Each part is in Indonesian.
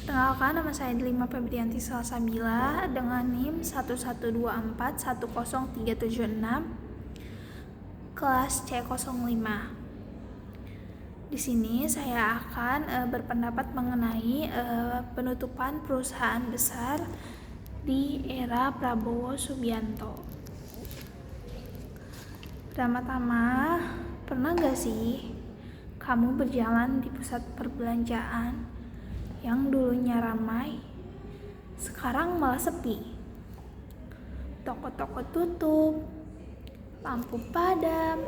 Perkenalkan, nama saya Delima Febrianti Salsabila dengan NIM 112410376 kelas C05. Di sini saya akan berpendapat mengenai penutupan perusahaan besar di era Prabowo Subianto. Pertama-tama, pernah gak sih kamu berjalan di pusat perbelanjaan yang dulunya ramai, sekarang malah sepi? Toko-toko tutup, lampu padam,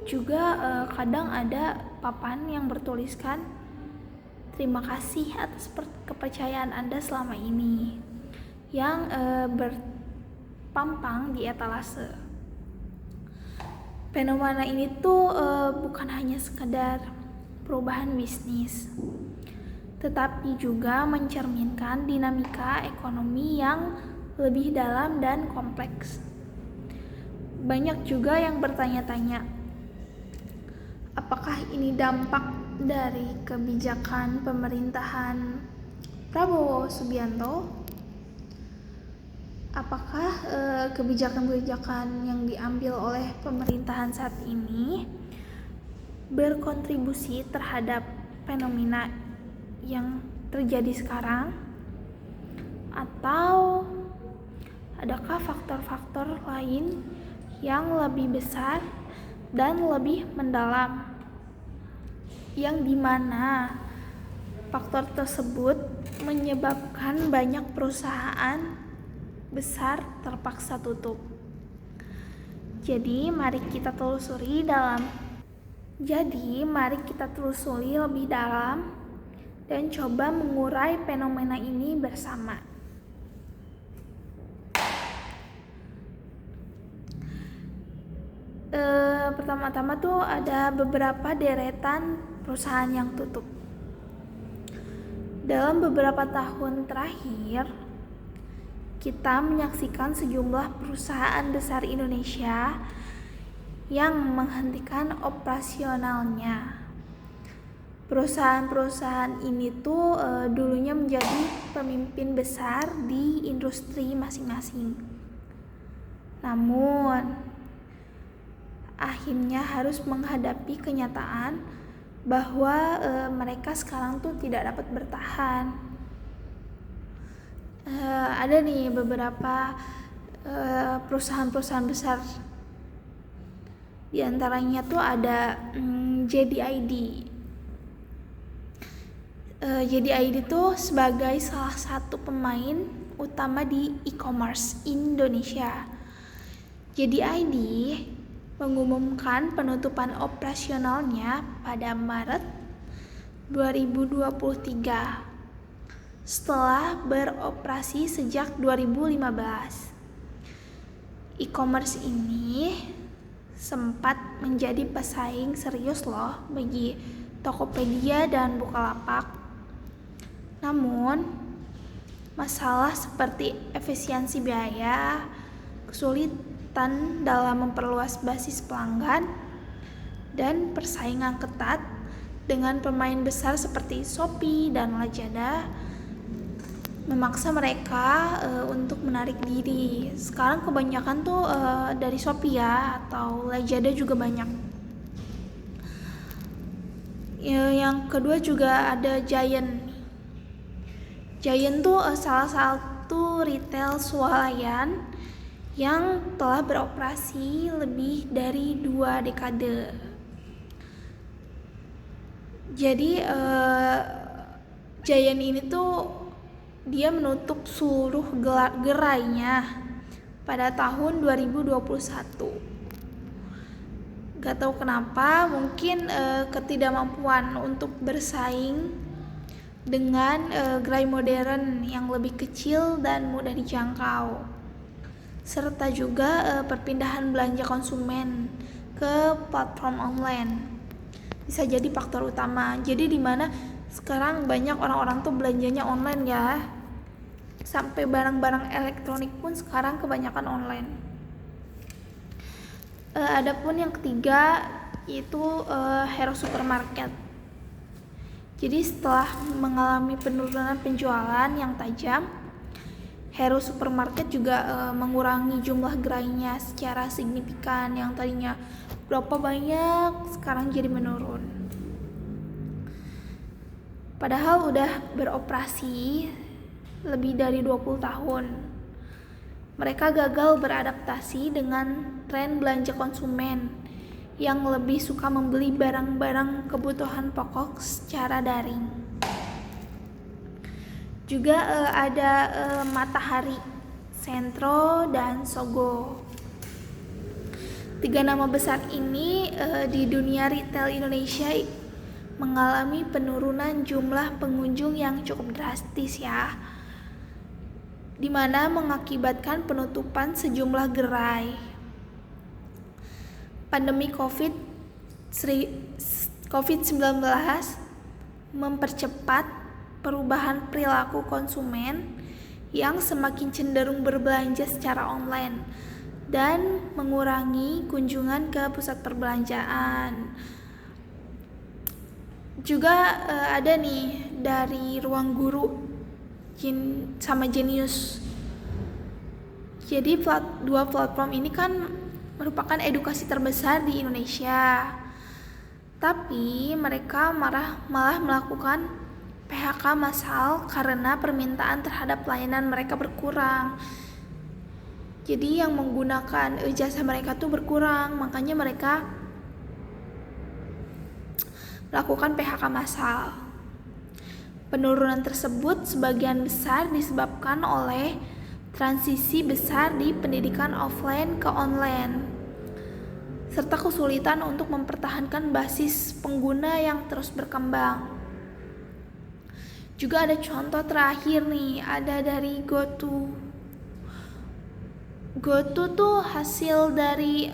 juga kadang ada papan yang bertuliskan terima kasih atas kepercayaan Anda selama ini, yang berpampang di etalase. Fenomena ini tuh bukan hanya sekedar perubahan bisnis, tetapi juga mencerminkan dinamika ekonomi yang lebih dalam dan kompleks. Banyak juga yang bertanya-tanya, apakah ini dampak dari kebijakan pemerintahan Prabowo Subianto? Apakah kebijakan-kebijakan yang diambil oleh pemerintahan saat ini berkontribusi terhadap fenomena yang terjadi sekarang? Atau adakah faktor-faktor lain yang lebih besar dan lebih mendalam, yang dimana faktor tersebut menyebabkan banyak perusahaan besar terpaksa tutup? Jadi mari kita telusuri lebih dalam dan coba mengurai fenomena ini bersama. Pertama-tama tuh ada beberapa deretan perusahaan yang tutup. Dalam beberapa tahun terakhir, kita menyaksikan sejumlah perusahaan besar Indonesia yang menghentikan operasionalnya. Perusahaan-perusahaan ini tuh dulunya menjadi pemimpin besar di industri masing-masing. Namun, akhirnya harus menghadapi kenyataan bahwa mereka sekarang tuh tidak dapat bertahan. Ada nih beberapa perusahaan-perusahaan besar. Di antaranya tuh ada JDID. JDID tuh sebagai salah satu pemain utama di e-commerce Indonesia. JDID mengumumkan penutupan operasionalnya pada Maret 2023 setelah beroperasi sejak 2015. E-commerce ini sempat menjadi pesaing serius loh bagi Tokopedia dan Bukalapak. Namun, masalah seperti efisiensi biaya, kesulitan dalam memperluas basis pelanggan, dan persaingan ketat dengan pemain besar seperti Shopee dan Lazada memaksa mereka untuk menarik diri. Sekarang kebanyakan tuh dari Shopee ya, atau Lazada juga banyak. Yang kedua juga ada Giant. Giant tuh salah satu retail swalayan yang telah beroperasi lebih dari 2 dekade. Jadi Giant ini tuh dia menutup seluruh gerainya pada tahun 2021. Gak tahu kenapa, mungkin ketidakmampuan untuk bersaing dengan gerai modern yang lebih kecil dan mudah dijangkau, serta juga perpindahan belanja konsumen ke platform online bisa jadi faktor utama. Jadi dimana sekarang banyak orang-orang tuh belanjanya online ya. Sampai barang-barang elektronik pun sekarang kebanyakan online. Adapun yang ketiga yaitu Hero Supermarket. Jadi setelah mengalami penurunan penjualan yang tajam, Hero Supermarket juga mengurangi jumlah gerainya secara signifikan. Yang tadinya berapa banyak, sekarang jadi menurun. Padahal udah beroperasi lebih dari 20 tahun. Mereka gagal beradaptasi dengan tren belanja konsumen yang lebih suka membeli barang-barang kebutuhan pokok secara daring. Juga ada Matahari, Sentro, dan Sogo. 3 nama besar ini di dunia retail Indonesia mengalami penurunan jumlah pengunjung yang cukup drastis ya, di mana mengakibatkan penutupan sejumlah gerai. Pandemi COVID-19 mempercepat perubahan perilaku konsumen yang semakin cenderung berbelanja secara online dan mengurangi kunjungan ke pusat perbelanjaan. Juga ada nih dari Ruang Guru sama Genius. Jadi dua platform ini kan merupakan edukasi terbesar di Indonesia. Tapi mereka malah melakukan PHK massal karena permintaan terhadap layanan mereka berkurang. Jadi yang menggunakan jasa mereka tuh berkurang, makanya mereka melakukan PHK massal. Penurunan tersebut sebagian besar disebabkan oleh transisi besar di pendidikan offline ke online, serta kesulitan untuk mempertahankan basis pengguna yang terus berkembang. Juga ada contoh terakhir nih, ada dari GoTo. GoTo tuh hasil dari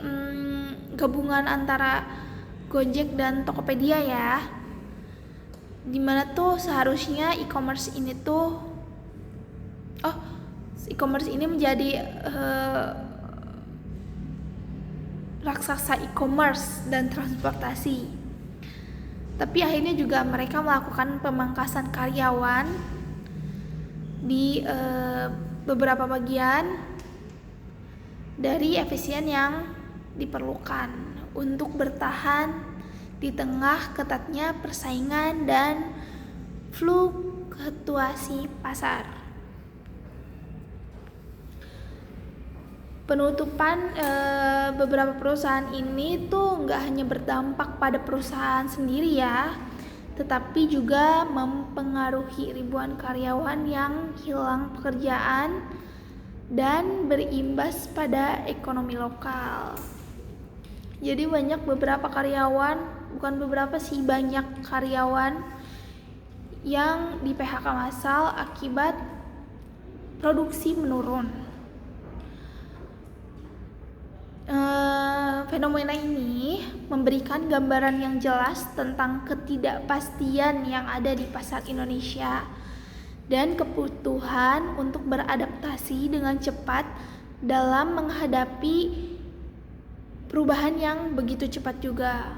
gabungan antara Gojek dan Tokopedia ya. Dimana tuh seharusnya e-commerce ini menjadi raksasa e-commerce dan transportasi. Tapi akhirnya juga mereka melakukan pemangkasan karyawan di beberapa bagian dari efisien yang diperlukan untuk bertahan di tengah ketatnya persaingan dan fluktuasi pasar. Penutupan beberapa perusahaan ini tuh nggak hanya berdampak pada perusahaan sendiri ya, tetapi juga mempengaruhi ribuan karyawan yang hilang pekerjaan dan berimbas pada ekonomi lokal. Jadi banyak karyawan yang di PHK massal akibat produksi menurun. Fenomena ini memberikan gambaran yang jelas tentang ketidakpastian yang ada di pasar Indonesia dan kebutuhan untuk beradaptasi dengan cepat dalam menghadapi perubahan yang begitu cepat juga.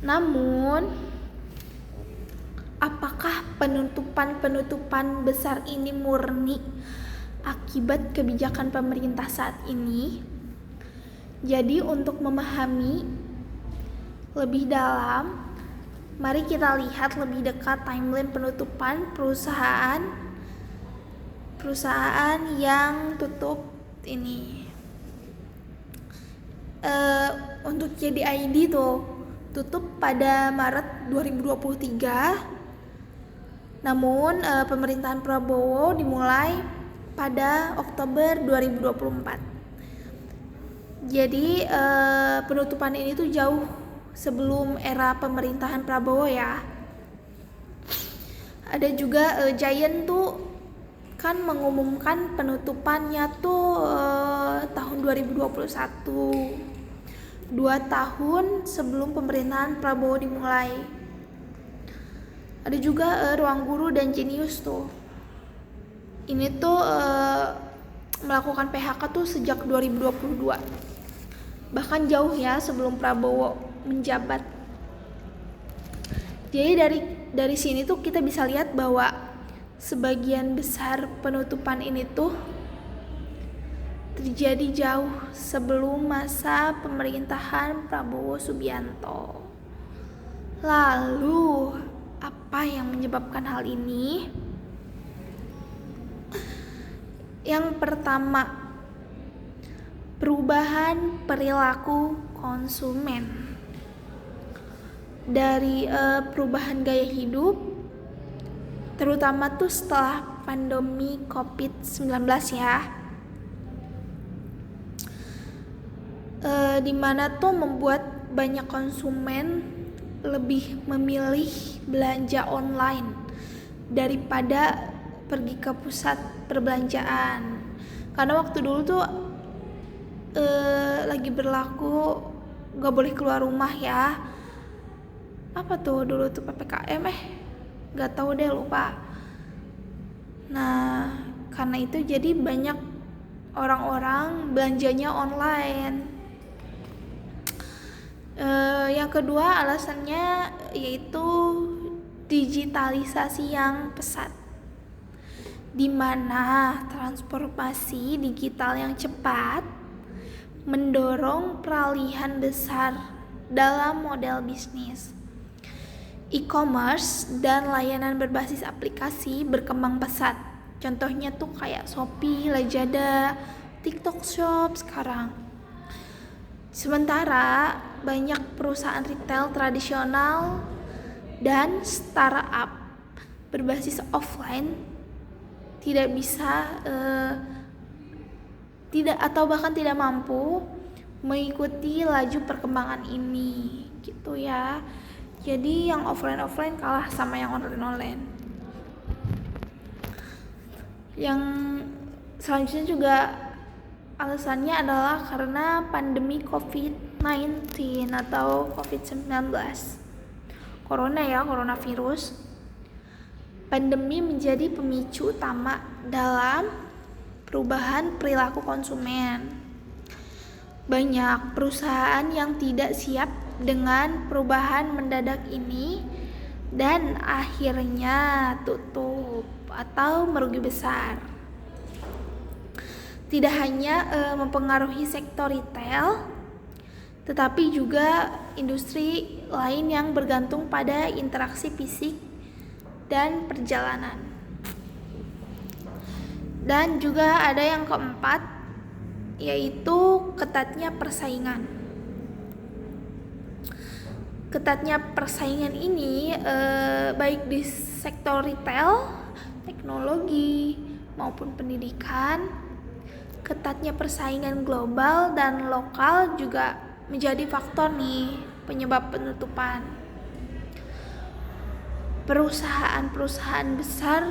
Namun, apakah penutupan besar ini murni akibat kebijakan pemerintah saat ini? Jadi untuk memahami lebih dalam, mari kita lihat lebih dekat timeline penutupan perusahaan yang tutup ini. Untuk JDID tutup pada Maret 2023. Namun pemerintahan Prabowo dimulai pada Oktober 2024. Jadi penutupan ini tuh jauh sebelum era pemerintahan Prabowo ya. Ada juga Giant tuh kan mengumumkan penutupannya tuh tahun 2021. 2 tahun sebelum pemerintahan Prabowo dimulai. Ada juga Ruang Guru dan Genius tuh. Ini tuh melakukan PHK tuh sejak 2022. Bahkan jauh ya sebelum Prabowo menjabat. Jadi dari sini tuh kita bisa lihat bahwa sebagian besar penutupan ini tuh terjadi jauh sebelum masa pemerintahan Prabowo Subianto. Lalu, apa yang menyebabkan hal ini? Yang pertama, perubahan perilaku konsumen. Dari perubahan gaya hidup, terutama tuh setelah pandemi COVID-19 ya, dimana tuh membuat banyak konsumen lebih memilih belanja online daripada pergi ke pusat perbelanjaan. Karena waktu dulu tuh lagi berlaku gak boleh keluar rumah ya. Apa tuh dulu tuh PPKM gak tahu deh, lupa. Nah, karena itu jadi banyak orang-orang belanjanya online. Yang kedua alasannya yaitu digitalisasi yang pesat, di mana transformasi digital yang cepat mendorong peralihan besar dalam model bisnis. E-commerce dan layanan berbasis aplikasi berkembang pesat. Contohnya tuh kayak Shopee, Lazada, TikTok Shop sekarang. Sementara banyak perusahaan retail tradisional dan startup berbasis offline tidak bisa tidak mampu mengikuti laju perkembangan ini gitu ya. Jadi yang offline kalah sama yang online. Yang selanjutnya juga alasannya adalah karena pandemi COVID-19 atau COVID-19. Coronavirus. Pandemi menjadi pemicu utama dalam perubahan perilaku konsumen. Banyak perusahaan yang tidak siap dengan perubahan mendadak ini dan akhirnya tutup atau merugi besar. Tidak hanya mempengaruhi sektor retail, tetapi juga industri lain yang bergantung pada interaksi fisik dan perjalanan. Dan juga ada yang keempat, yaitu ketatnya persaingan. Ketatnya persaingan ini baik di sektor retail, teknologi, maupun pendidikan. Ketatnya persaingan global dan lokal juga menjadi faktor nih penyebab penutupan. Perusahaan-perusahaan besar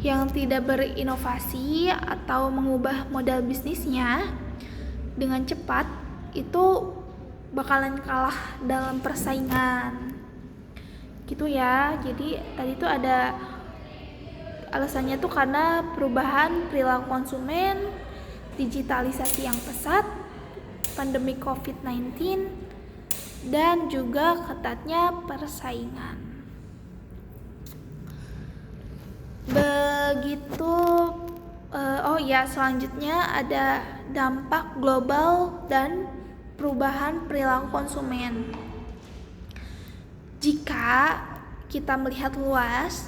yang tidak berinovasi atau mengubah modal bisnisnya dengan cepat itu bakalan kalah dalam persaingan gitu ya. Jadi tadi tuh ada alasannya tuh karena perubahan perilaku konsumen, digitalisasi yang pesat, pandemi COVID-19, dan juga ketatnya persaingan. Begitu. Selanjutnya ada dampak global dan perubahan perilaku konsumen. Jika kita melihat luas,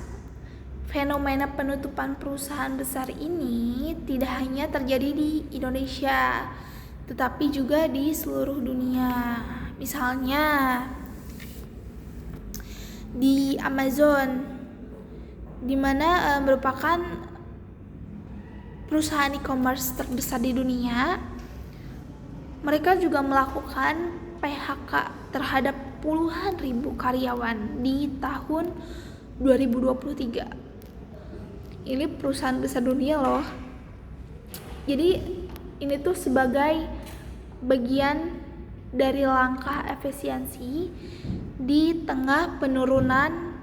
fenomena penutupan perusahaan besar ini tidak hanya terjadi di Indonesia, tetapi juga di seluruh dunia. Misalnya di Amazon, di mana merupakan perusahaan e-commerce terbesar di dunia. Mereka juga melakukan PHK terhadap puluhan ribu karyawan di tahun 2023. Ini perusahaan besar dunia loh. Jadi ini tuh sebagai bagian dari langkah efisiensi di tengah penurunan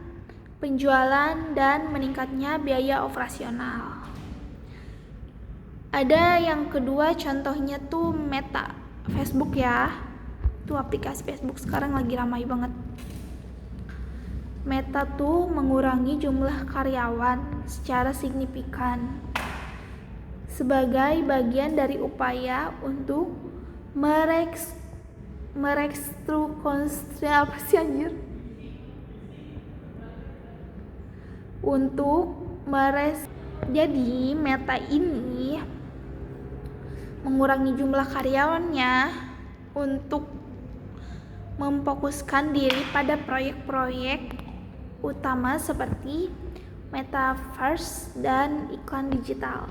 penjualan dan meningkatnya biaya operasional. Ada yang kedua, contohnya tuh Meta, Facebook ya. Tuh aplikasi Facebook sekarang lagi ramai banget. Meta tuh mengurangi jumlah karyawan secara signifikan sebagai bagian dari upaya untuk merestrukturasi jadi Meta ini mengurangi jumlah karyawannya untuk memfokuskan diri pada proyek-proyek utama seperti metaverse dan iklan digital.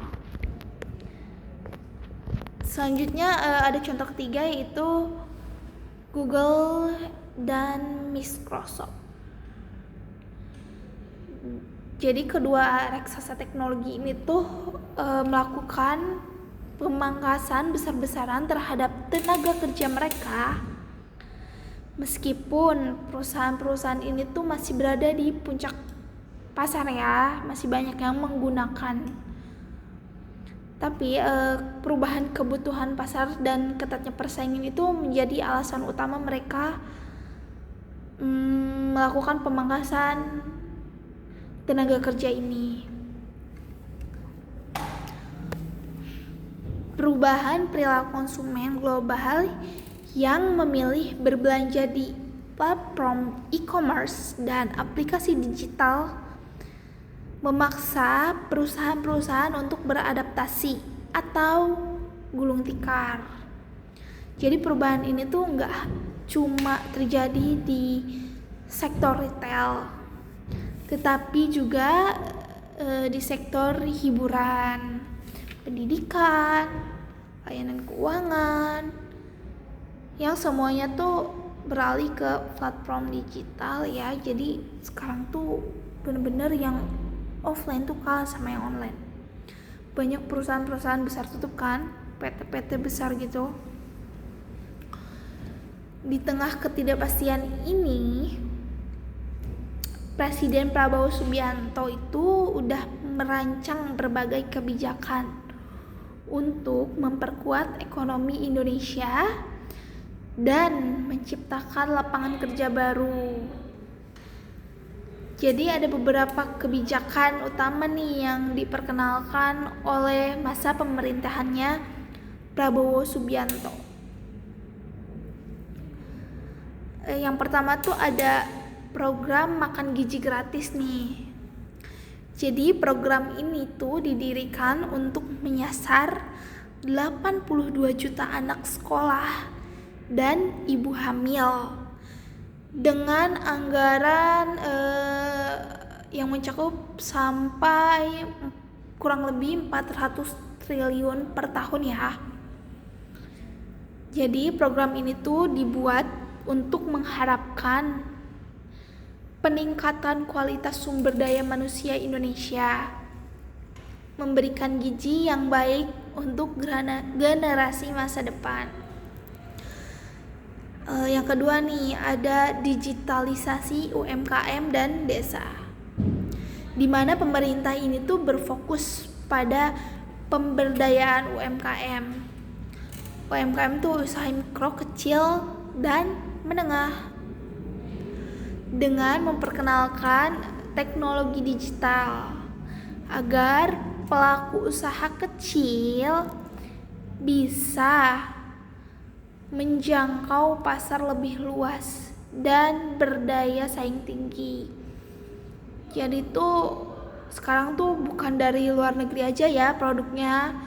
Selanjutnya ada contoh ketiga yaitu Google dan Microsoft. Jadi kedua raksasa teknologi ini tuh melakukan pemangkasan besar-besaran terhadap tenaga kerja mereka. Meskipun perusahaan-perusahaan ini tuh masih berada di puncak pasar ya, masih banyak yang menggunakan. Tapi perubahan kebutuhan pasar dan ketatnya persaingan itu menjadi alasan utama mereka melakukan pemangkasan tenaga kerja ini. Perubahan perilaku konsumen global yang memilih berbelanja di platform e-commerce dan aplikasi digital memaksa perusahaan-perusahaan untuk beradaptasi atau gulung tikar. Jadi perubahan ini tuh nggak cuma terjadi di sektor retail, tetapi juga di sektor hiburan, pendidikan, layanan keuangan, yang semuanya tuh beralih ke platform digital ya. Jadi sekarang tuh bener-bener yang offline tuh kalah sama yang online. Banyak perusahaan-perusahaan besar tutup kan, PT-PT besar gitu. Di tengah ketidakpastian ini, Presiden Prabowo Subianto itu udah merancang berbagai kebijakan untuk memperkuat ekonomi Indonesia dan menciptakan lapangan kerja baru. Jadi ada beberapa kebijakan utama nih yang diperkenalkan oleh masa pemerintahannya Prabowo Subianto. Yang pertama tuh ada program makan gizi gratis nih. Jadi program ini tuh didirikan untuk menyasar 82 juta anak sekolah dan ibu hamil dengan anggaran yang mencakup sampai kurang lebih 400 triliun per tahun ya. Jadi program ini tuh dibuat untuk mengharapkan peningkatan kualitas sumber daya manusia Indonesia, memberikan gizi yang baik untuk generasi masa depan. Yang kedua nih, ada digitalisasi UMKM dan desa, di mana pemerintah ini tuh berfokus pada pemberdayaan UMKM. UMKM tuh usaha mikro, kecil, dan menengah, dengan memperkenalkan teknologi digital agar pelaku usaha kecil bisa menjangkau pasar lebih luas dan berdaya saing tinggi. Jadi tuh sekarang tuh bukan dari luar negeri aja ya produknya,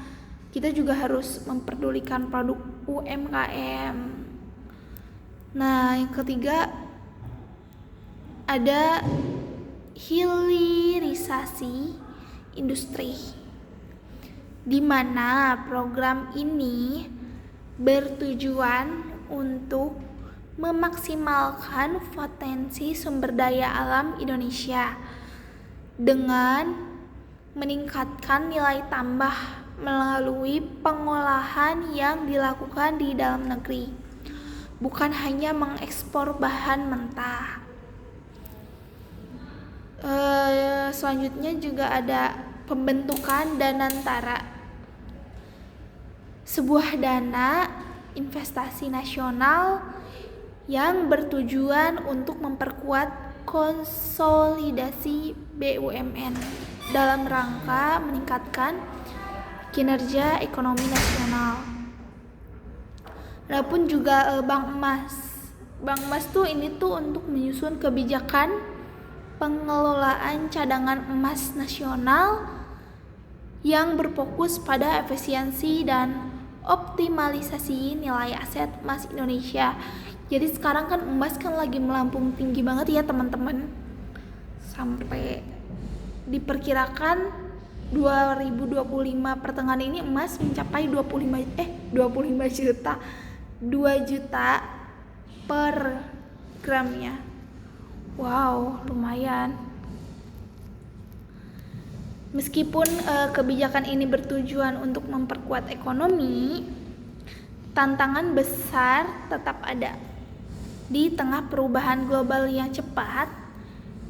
kita juga harus memperdulikan produk UMKM. Nah, yang ketiga ada hilirisasi industri, di mana program ini bertujuan untuk memaksimalkan potensi sumber daya alam Indonesia dengan meningkatkan nilai tambah melalui pengolahan yang dilakukan di dalam negeri, bukan hanya mengekspor bahan mentah. Selanjutnya juga ada pembentukan Danantara, sebuah dana investasi nasional yang bertujuan untuk memperkuat konsolidasi BUMN dalam rangka meningkatkan kinerja ekonomi nasional. Adapun juga Bank Emas. Bank Emas ini untuk menyusun kebijakan pengelolaan cadangan emas nasional yang berfokus pada efisiensi dan optimalisasi nilai aset emas Indonesia. Jadi sekarang kan emas lagi melambung tinggi banget ya teman-teman. Sampai diperkirakan 2025 pertengahan ini emas mencapai 25 juta 2 juta per gramnya. Wow, lumayan. Meskipun kebijakan ini bertujuan untuk memperkuat ekonomi, tantangan besar tetap ada. Di tengah perubahan global yang cepat,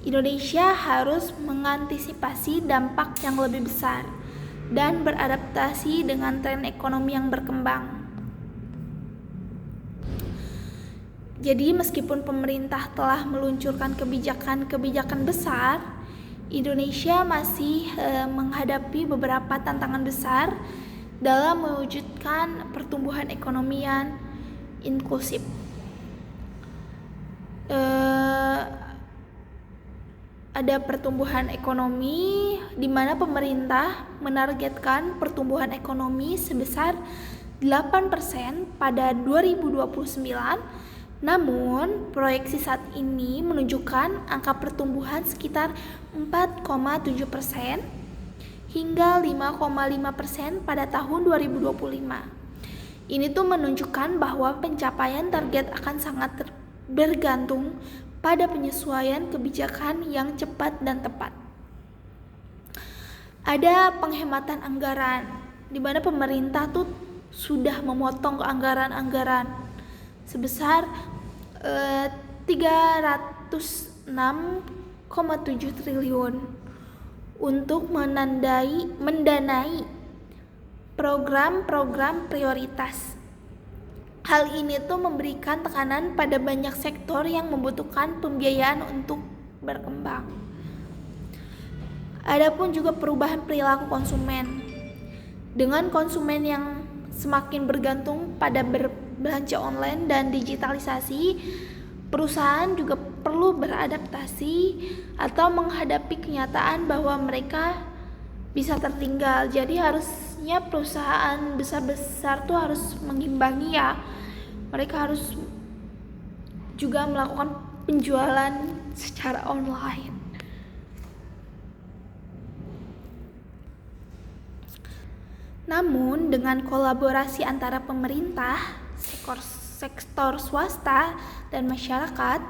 Indonesia harus mengantisipasi dampak yang lebih besar dan beradaptasi dengan tren ekonomi yang berkembang. Jadi meskipun pemerintah telah meluncurkan kebijakan besar, Indonesia masih menghadapi beberapa tantangan besar dalam mewujudkan pertumbuhan ekonomi yang inklusif. Ada pertumbuhan ekonomi di mana pemerintah menargetkan pertumbuhan ekonomi sebesar 8% pada 2029. Namun, proyeksi saat ini menunjukkan angka pertumbuhan sekitar 4,7% hingga 5,5% pada tahun 2025. Ini menunjukkan bahwa pencapaian target akan sangat bergantung pada penyesuaian kebijakan yang cepat dan tepat. Ada penghematan anggaran, di mana pemerintah sudah memotong anggaran sebesar 306,7 triliun untuk mendanai program-program prioritas. Hal ini memberikan tekanan pada banyak sektor yang membutuhkan pembiayaan untuk berkembang. Adapun juga perubahan perilaku konsumen. Dengan konsumen yang semakin bergantung pada belanja online dan digitalisasi, perusahaan juga perlu beradaptasi atau menghadapi kenyataan bahwa mereka bisa tertinggal. Jadi harusnya perusahaan besar-besar harus mengimbangi ya. Mereka harus juga melakukan penjualan secara online. Namun dengan kolaborasi antara pemerintah, sektor swasta, dan masyarakat,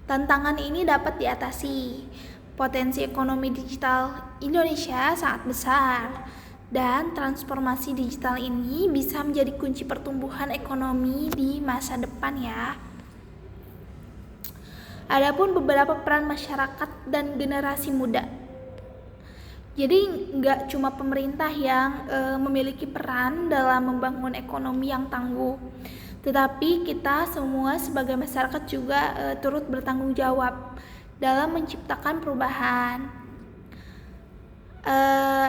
tantangan ini dapat diatasi. Potensi ekonomi digital Indonesia sangat besar, dan transformasi digital ini bisa menjadi kunci pertumbuhan ekonomi di masa depan ya. Adapun beberapa peran masyarakat dan generasi muda. Jadi nggak cuma pemerintah yang memiliki peran dalam membangun ekonomi yang tangguh, tetapi kita semua sebagai masyarakat juga turut bertanggung jawab dalam menciptakan perubahan.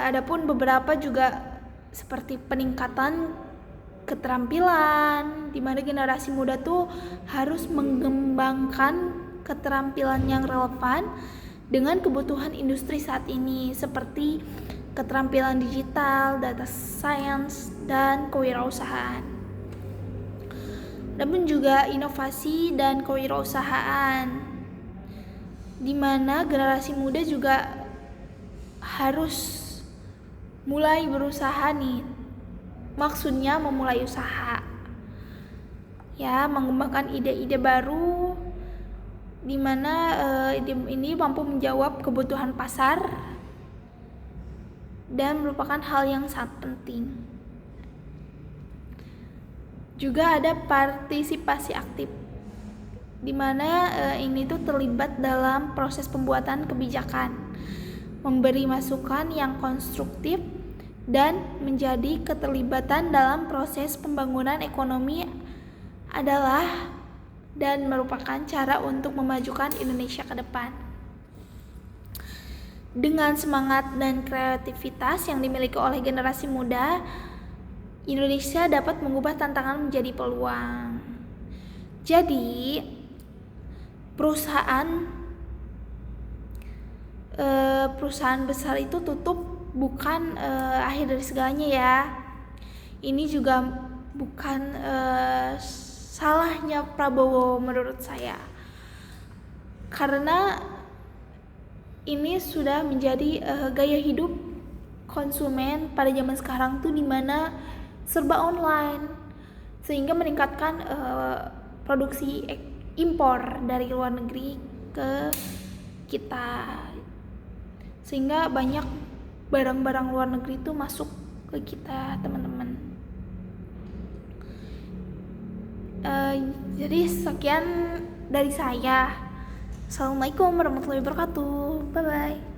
Adapun beberapa juga seperti peningkatan keterampilan, di mana generasi muda harus mengembangkan keterampilan yang relevan dengan kebutuhan industri saat ini, seperti keterampilan digital, data science, dan kewirausahaan. Namun juga inovasi dan kewirausahaan, di mana generasi muda juga harus mulai berusaha nih. Maksudnya memulai usaha, ya, mengembangkan ide-ide baru, di mana ide ini mampu menjawab kebutuhan pasar dan merupakan hal yang sangat penting. Juga ada partisipasi aktif, di mana ini terlibat dalam proses pembuatan kebijakan, memberi masukan yang konstruktif, dan menjadi keterlibatan dalam proses pembangunan ekonomi adalah dan merupakan cara untuk memajukan Indonesia ke depan. Dengan semangat dan kreativitas yang dimiliki oleh generasi muda, Indonesia dapat mengubah tantangan menjadi peluang. Jadi, perusahaan besar itu tutup bukan akhir dari segalanya ya. Ini juga bukan salahnya Prabowo menurut saya, karena ini sudah menjadi gaya hidup konsumen pada zaman sekarang tuh, dimana serba online, sehingga meningkatkan produksi impor dari luar negeri ke kita, sehingga banyak barang-barang luar negeri itu masuk ke kita, teman-teman. Jadi sekian dari saya. Assalamualaikum warahmatullahi wabarakatuh. Bye bye.